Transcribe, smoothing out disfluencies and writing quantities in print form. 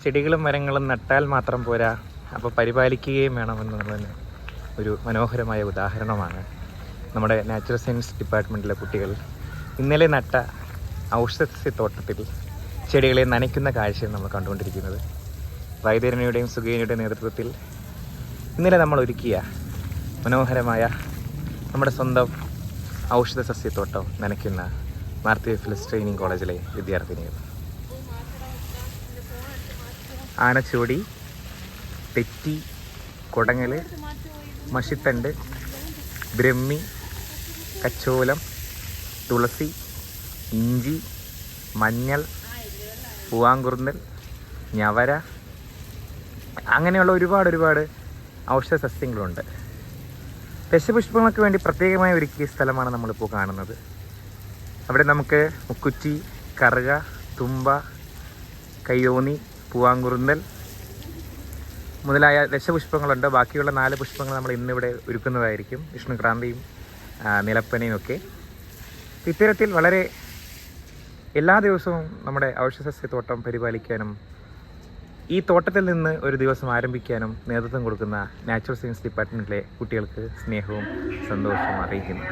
ചെടികളും മരങ്ങളും നട്ടാൽ മാത്രം പോരാ, അപ്പോൾ പരിപാലിക്കുകയും വേണമെന്നുള്ളതിന് ഒരു മനോഹരമായ ഉദാഹരണമാണ് നമ്മുടെ നാച്ചുറൽ സയൻസ് ഡിപ്പാർട്ട്മെൻറ്റിലെ കുട്ടികൾ ഇന്നലെ നട്ട ഔഷധസസ്യത്തോട്ടത്തിൽ ചെടികളെ നനയ്ക്കുന്ന കാഴ്ചയാണ് നമ്മൾ കണ്ടുകൊണ്ടിരിക്കുന്നത്. വൈദ്യരണിയുടെയും സുഗേനയുടെയും നേതൃത്വത്തിൽ ഇന്നലെ നമ്മൾ ഒരുക്കിയ മനോഹരമായ നമ്മുടെ സ്വന്തം ഔഷധസസ്യത്തോട്ടം നനയ്ക്കുന്ന മാർത്തി ഫിലിപ്സ് ട്രെയിനിങ് കോളേജിലെ വിദ്യാർത്ഥിനികൾ. ആനച്ചോടി, തെറ്റി, കൊടങ്ങൽ, മഷിത്തണ്ട്, ബ്രഹ്മി, കച്ചോലം, തുളസി, ഇഞ്ചി, മഞ്ഞൾ, പൂവാങ്കുറുന്നൽ, ഞവര, അങ്ങനെയുള്ള ഒരുപാട് ഔഷധ സസ്യങ്ങളുണ്ട്. ദശപുഷ്പങ്ങൾക്ക് വേണ്ടി പ്രത്യേകമായി ഒരുക്കിയ സ്ഥലമാണ് നമ്മളിപ്പോൾ കാണുന്നത്. അവിടെ നമുക്ക് മുക്കുറ്റി, കറുക, തുമ്പ, കയ്യോന്നി, പൂവാങ്കുറുന്നൽ മുതലായ ദശപുഷ്പങ്ങളുണ്ട്. ബാക്കിയുള്ള 4 പുഷ്പങ്ങൾ നമ്മൾ ഇന്നിവിടെ ഒരുക്കുന്നതായിരിക്കും, വിഷ്ണുക്രാന്തിയും നിലപ്പനയും ഒക്കെ. ഇത്തരത്തിൽ വളരെ എല്ലാ ദിവസവും നമ്മുടെ ഔഷധസസ്യത്തോട്ടം പരിപാലിക്കാനും ഈ തോട്ടത്തിൽ നിന്ന് ഒരു ദിവസം ആരംഭിക്കാനും നേതൃത്വം കൊടുക്കുന്ന നാച്ചുറൽ സയൻസ് ഡിപ്പാർട്ട്മെൻറ്റിലെ കുട്ടികൾക്ക് സ്നേഹവും സന്തോഷവും അറിയിക്കുന്നു.